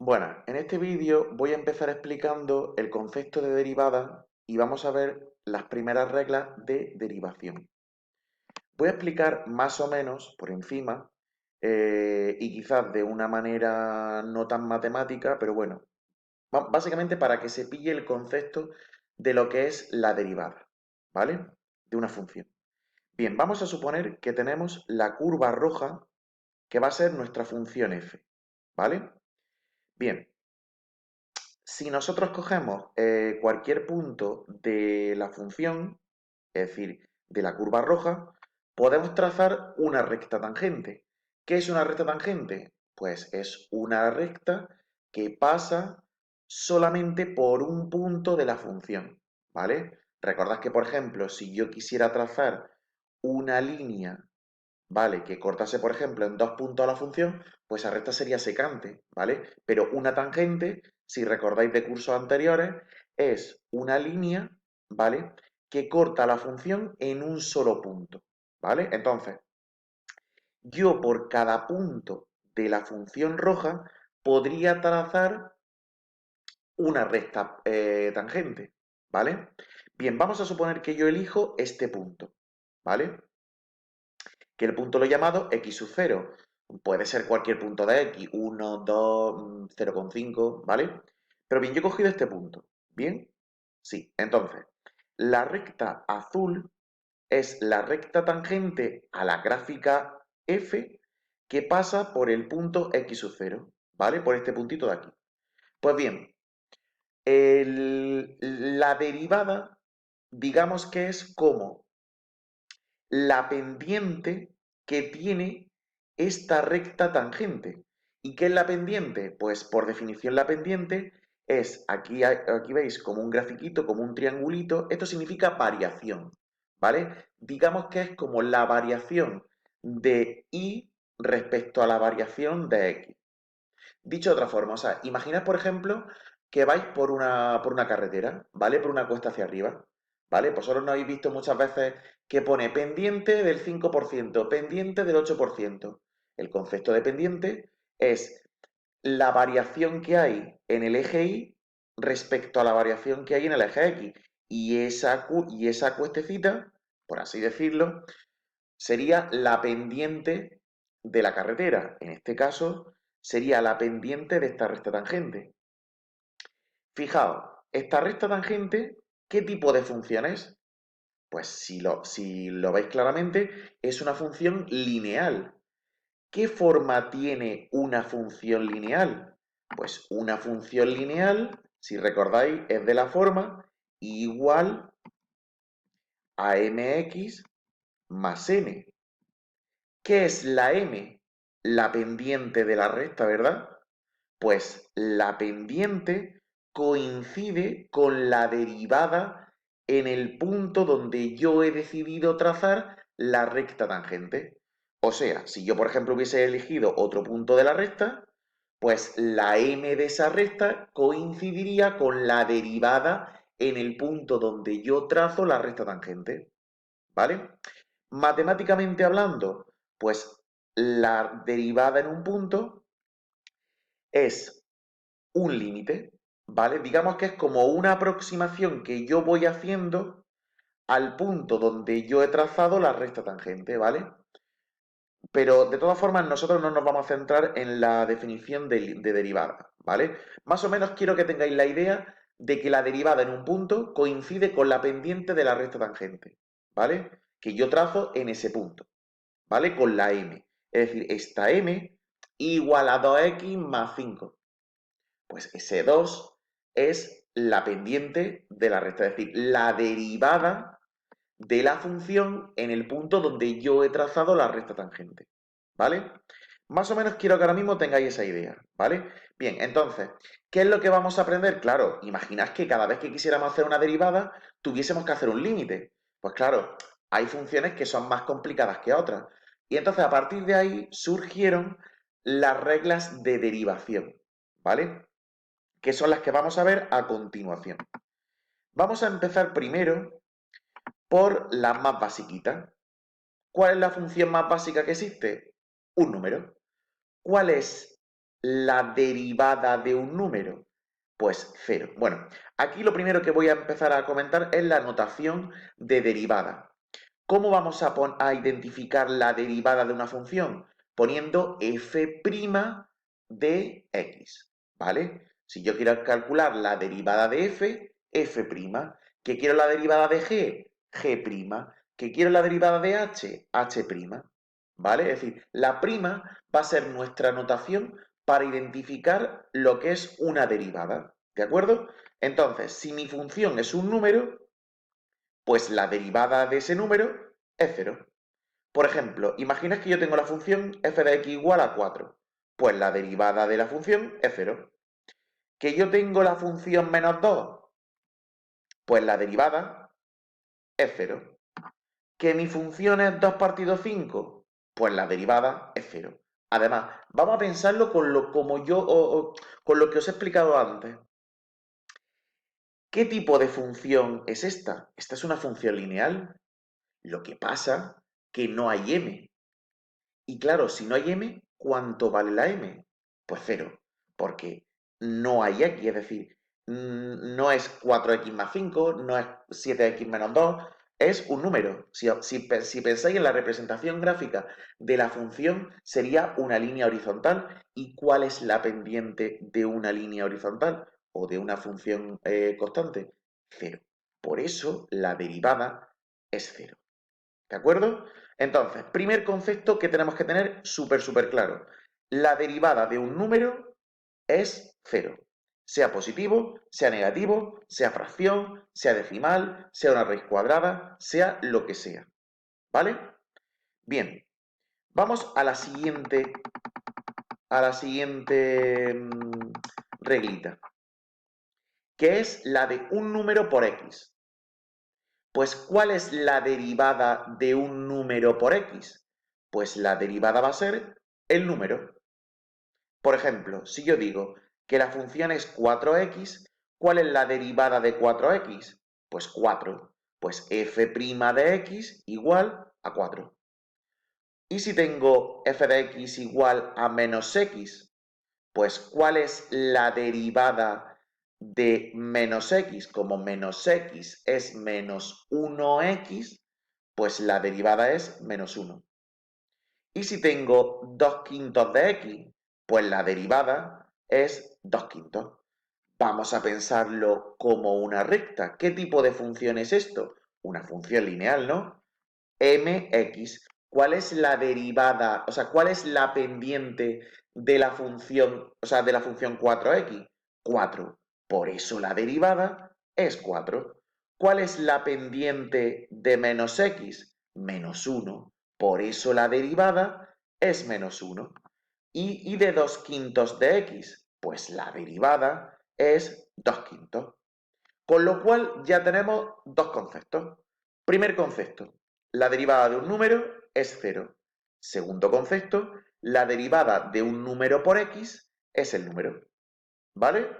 Bueno, en este vídeo voy a empezar explicando el concepto de derivada y vamos a ver las primeras reglas de derivación. Voy a explicar más o menos por encima y quizás de una manera no tan matemática, pero bueno, básicamente para que se pille el concepto de lo que es la derivada, ¿vale? De una función. Bien, vamos a suponer que tenemos la curva roja que va a ser nuestra función f, ¿vale? Bien, si nosotros cogemos cualquier punto de la función, es decir, de la curva roja, podemos trazar una recta tangente. ¿Qué es una recta tangente? Pues es una recta que pasa solamente por un punto de la función, ¿vale? Recordad que, por ejemplo, si yo quisiera trazar una línea, ¿vale? Que cortase, por ejemplo, en dos puntos a la función, pues esa recta sería secante, ¿vale? Pero una tangente, si recordáis de cursos anteriores, es una línea, ¿vale? Que corta la función en un solo punto, ¿vale? Entonces, yo por cada punto de la función roja podría trazar una recta tangente, ¿vale? Bien, vamos a suponer que yo elijo este punto, ¿vale? Que el punto lo he llamado x sub 0. Puede ser cualquier punto de x, 1, 2, 0,5, ¿vale? Pero bien, yo he cogido este punto. ¿Bien? Sí. Entonces, la recta azul es la recta tangente a la gráfica f que pasa por el punto x sub 0, ¿vale? Por este puntito de aquí. Pues bien, la derivada, digamos que es como la pendiente que tiene esta recta tangente. ¿Y qué es la pendiente? Pues por definición la pendiente es, aquí veis como un grafiquito, como un triangulito, esto significa variación, ¿vale? Digamos que es como la variación de y respecto a la variación de x. Dicho de otra forma, o sea, imaginad por ejemplo que vais por una carretera, ¿vale? Por una cuesta hacia arriba, ¿vale? Vosotros no habéis visto muchas veces que pone pendiente del 5%, pendiente del 8%. El concepto de pendiente es la variación que hay en el eje Y respecto a la variación que hay en el eje X. Y esa cuestecita, por así decirlo, sería la pendiente de la carretera. En este caso, sería la pendiente de esta recta tangente. Fijaos, esta recta tangente, ¿qué tipo de función es? Pues si lo veis claramente, es una función lineal. ¿Qué forma tiene una función lineal? Pues una función lineal, si recordáis, es de la forma igual a mx más n. ¿Qué es la m? La pendiente de la recta, ¿verdad? Pues la pendiente coincide con la derivada en el punto donde yo he decidido trazar la recta tangente. O sea, si yo, por ejemplo, hubiese elegido otro punto de la recta, pues la m de esa recta coincidiría con la derivada en el punto donde yo trazo la recta tangente. ¿Vale? Matemáticamente hablando, pues la derivada en un punto es un límite, ¿vale? Digamos que es como una aproximación que yo voy haciendo al punto donde yo he trazado la recta tangente, ¿vale? Pero de todas formas nosotros no nos vamos a centrar en la definición de derivada, ¿vale? Más o menos quiero que tengáis la idea de que la derivada en un punto coincide con la pendiente de la recta tangente, ¿vale? Que yo trazo en ese punto, ¿vale? Con la m. Es decir, esta m igual a 2x más 5. Pues ese 2 es la pendiente de la recta, es decir, la derivada de la función en el punto donde yo he trazado la recta tangente, ¿vale? Más o menos quiero que ahora mismo tengáis esa idea, ¿vale? Bien, entonces, ¿qué es lo que vamos a aprender? Claro, imaginad que cada vez que quisiéramos hacer una derivada, tuviésemos que hacer un límite. Pues claro, hay funciones que son más complicadas que otras. Y entonces a partir de ahí surgieron las reglas de derivación, ¿vale? Que son las que vamos a ver a continuación. Vamos a empezar primero por las más basiquitas. ¿Cuál es la función más básica que existe? Un número. ¿Cuál es la derivada de un número? Pues 0. Bueno, aquí lo primero que voy a empezar a comentar es la notación de derivada. ¿Cómo vamos a identificar la derivada de una función? Poniendo f' de x, ¿vale? Si yo quiero calcular la derivada de f', que quiero la derivada de g', que quiero la derivada de h', ¿vale? Es decir, la prima va a ser nuestra notación para identificar lo que es una derivada, ¿de acuerdo? Entonces, si mi función es un número, pues la derivada de ese número es 0. Por ejemplo, imaginad que yo tengo la función f de x igual a 4. Pues la derivada de la función es 0. Que yo tengo la función menos 2. Pues la derivada es 0. Que mi función es 2 partido 5. Pues la derivada es 0. Además, vamos a pensarlo con lo que os he explicado antes. ¿Qué tipo de función es esta? Esta es una función lineal. Lo que pasa que no hay m. Y claro, si no hay m, ¿cuánto vale la m? Pues 0, porque no hay x, es decir, no es 4x más 5, no es 7x menos 2, es un número. Si pensáis en la representación gráfica de la función, sería una línea horizontal. ¿Y cuál es la pendiente de una línea horizontal o de una función constante? 0. Por eso la derivada es 0. ¿De acuerdo? Entonces, primer concepto que tenemos que tener súper claro. La derivada de un número es 0. Sea positivo, sea negativo, sea fracción, sea decimal, sea una raíz cuadrada, sea lo que sea. ¿Vale? Bien, vamos a la siguiente reglita, que es la de un número por x. Pues, ¿cuál es la derivada de un número por x? Pues la derivada va a ser el número. Por ejemplo, si yo digo que la función es 4x, ¿cuál es la derivada de 4x? Pues 4. Pues f' de x igual a 4. ¿Y si tengo f de x igual a menos x? Pues ¿cuál es la derivada de menos x? Como menos x es menos 1x, pues la derivada es menos 1. Y si tengo 2 quintos de x, pues la derivada es 2 quintos. Vamos a pensarlo como una recta. ¿Qué tipo de función es esto? Una función lineal, ¿no? mx. ¿Cuál es la derivada? O sea, ¿cuál es la pendiente de la función, o sea, de la función 4x? 4. Por eso la derivada es 4. ¿Cuál es la pendiente de menos x? Menos 1. Por eso la derivada es menos 1. ¿Y de 2 quintos de x? Pues la derivada es 2 quintos. Con lo cual ya tenemos dos conceptos. Primer concepto, la derivada de un número es 0. Segundo concepto, la derivada de un número por x es el número. ¿Vale?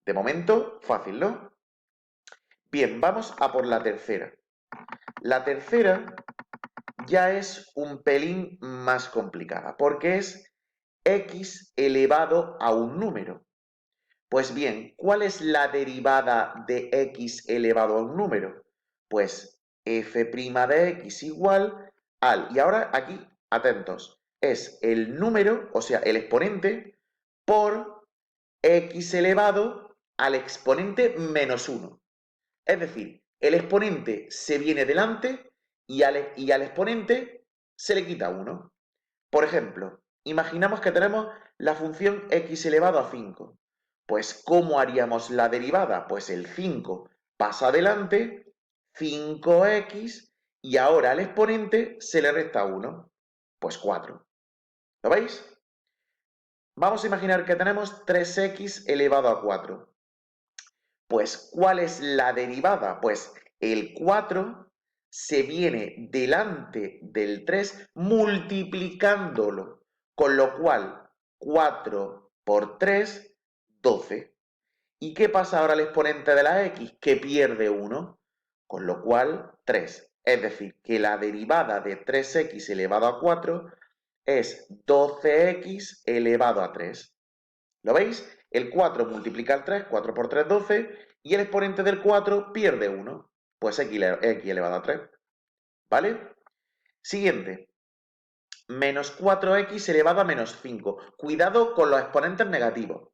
De momento, fácil, ¿no? Bien, vamos a por la tercera. La tercera ya es un pelín más complicada, porque es x elevado a un número. Pues bien, ¿cuál es la derivada de x elevado a un número? Pues f' de x igual al, y ahora aquí, atentos, es el número, o sea, el exponente, por x elevado al exponente menos 1. Es decir, el exponente se viene delante y al exponente se le quita 1. Por ejemplo, imaginamos que tenemos la función x elevado a 5. Pues, ¿cómo haríamos la derivada? Pues el 5 pasa adelante, 5x, y ahora al exponente se le resta 1. Pues 4. ¿Lo veis? Vamos a imaginar que tenemos 3x elevado a 4. Pues, ¿cuál es la derivada? Pues el 4 se viene delante del 3 multiplicándolo, con lo cual 4 por 3, 12. ¿Y qué pasa ahora al exponente de la x? Que pierde 1, con lo cual 3. Es decir, que la derivada de 3x elevado a 4 es 12x elevado a 3. ¿Lo veis? El 4 multiplica el 3, 4 por 3, 12, y el exponente del 4 pierde 1, pues x elevado a 3, ¿vale? Siguiente, menos 4x elevado a menos 5. Cuidado con los exponentes negativos,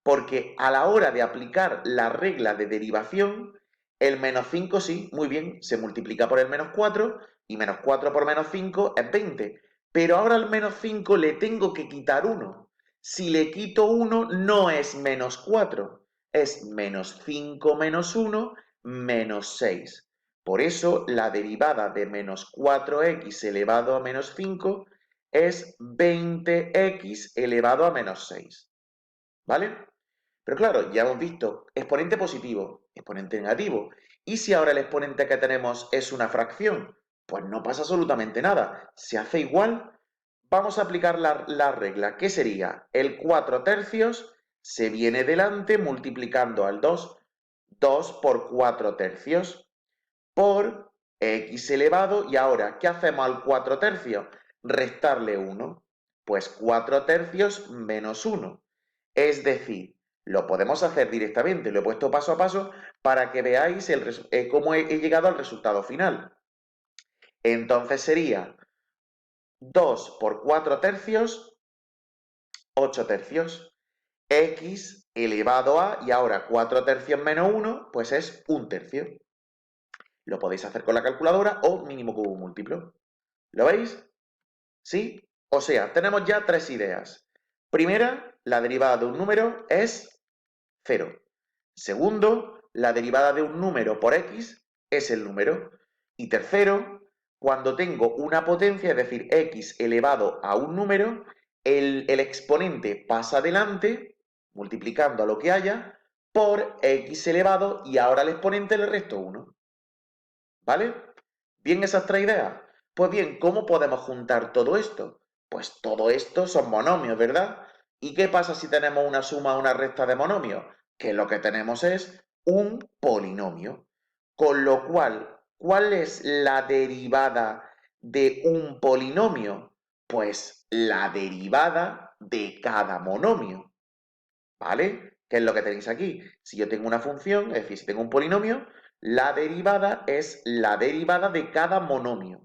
porque a la hora de aplicar la regla de derivación, el menos 5 sí, muy bien, se multiplica por el menos 4, y menos 4 por menos 5 es 20. Pero ahora al menos 5 le tengo que quitar 1. Si le quito 1, no es menos 4, es menos 5 menos 1, menos 6. Por eso la derivada de menos 4x elevado a menos 5 es 20x elevado a menos 6. ¿Vale? Pero claro, ya hemos visto exponente positivo, exponente negativo. ¿Y si ahora el exponente que tenemos es una fracción? Pues no pasa absolutamente nada. Se hace igual. Vamos a aplicar la regla. ¿Qué sería? El 4 tercios se viene delante multiplicando al 2. 2 por 4 tercios por x elevado. Y ahora, ¿qué hacemos al 4 tercios? Restarle 1. Pues 4 tercios menos 1. Es decir, lo podemos hacer directamente, lo he puesto paso a paso para que veáis cómo he llegado al resultado final. Entonces sería 2 por 4 tercios, 8 tercios, x elevado a, y ahora 4 tercios menos 1, pues es 1 tercio. Lo podéis hacer con la calculadora o mínimo cubo múltiplo. ¿Lo veis? ¿Sí? O sea, tenemos ya tres ideas. Primera, la derivada de un número es 0. Segundo, la derivada de un número por x es el número. Y tercero, cuando tengo una potencia, es decir, x elevado a un número, el exponente pasa adelante, multiplicando a lo que haya, por x elevado, y ahora al exponente le resto 1. ¿Vale? ¿Bien esas tres ideas? Pues bien, ¿cómo podemos juntar todo esto? Pues todo esto son monomios, ¿verdad? ¿Y qué pasa si tenemos una suma o una resta de monomios? Que lo que tenemos es un polinomio. Con lo cual, ¿cuál es la derivada de un polinomio? Pues la derivada de cada monomio. ¿Vale? ¿Qué es lo que tenéis aquí? Si yo tengo una función, es decir, si tengo un polinomio, la derivada es la derivada de cada monomio.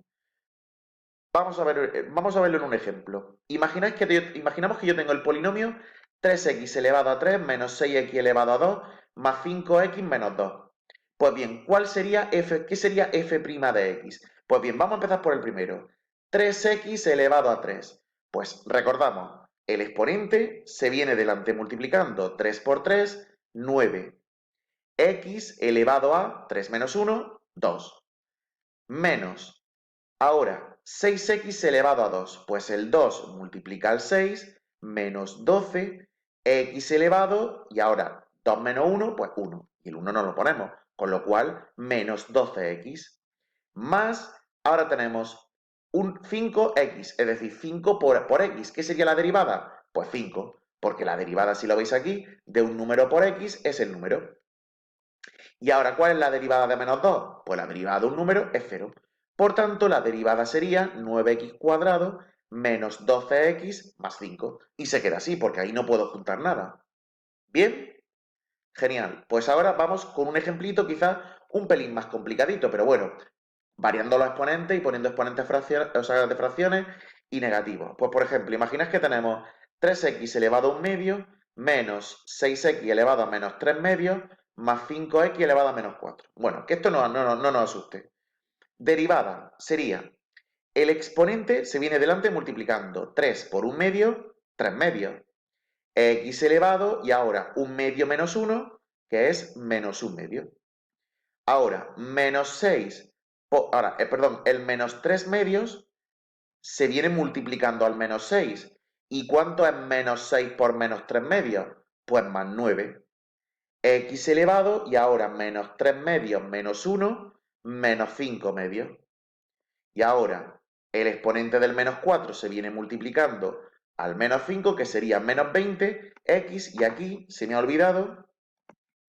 Vamos a verlo en un ejemplo. Imaginamos que yo tengo el polinomio 3x elevado a 3 menos 6x elevado a 2 más 5x menos 2. Pues bien, ¿cuál sería f? ¿Qué sería f' de x? Pues bien, vamos a empezar por el primero. 3x elevado a 3. Pues recordamos, el exponente se viene delante multiplicando 3 por 3, 9. X elevado a 3 menos 1, 2. Menos, ahora, 6x elevado a 2. Pues el 2 multiplica al 6, menos 12, x elevado, y ahora 2 menos 1, pues 1. Y el 1 no lo ponemos, con lo cual menos 12x. Más, ahora tenemos un 5x, es decir, 5 por x. ¿Qué sería la derivada? Pues 5, porque la derivada, si lo veis aquí, de un número por x es el número. Y ahora, ¿cuál es la derivada de menos 2? Pues la derivada de un número es 0. Por tanto, la derivada sería 9x cuadrado menos 12x más 5. Y se queda así, porque ahí no puedo juntar nada. ¿Bien? Genial. Pues ahora vamos con un ejemplito quizás un pelín más complicadito, pero bueno, variando los exponentes y poniendo exponentes de fracciones y negativos. Pues por ejemplo, imaginad que tenemos 3x elevado a 1 medio menos 6x elevado a menos 3 medios más 5x elevado a menos 4. Bueno, que esto no nos asuste. Derivada sería, el exponente se viene delante multiplicando 3 por 1 medio, 3 medios. X elevado, y ahora 1 medio menos 1, que es menos 1 medio. Ahora, menos 6, el menos 3 medios se viene multiplicando al menos 6. ¿Y cuánto es menos 6 por menos 3 medios? Pues más 9. X elevado, y ahora menos 3 medios menos 1, menos 5 medios. Y ahora, el exponente del menos 4 se viene multiplicando al menos 5, que sería menos 20, x, y aquí se me ha olvidado,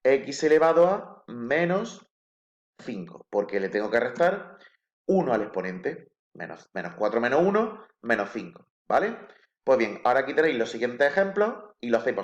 x elevado a menos 5, porque le tengo que restar 1 al exponente. Menos 4 menos 1, menos 5, ¿vale? Pues bien, ahora aquí tenéis los siguientes ejemplos y lo hacéis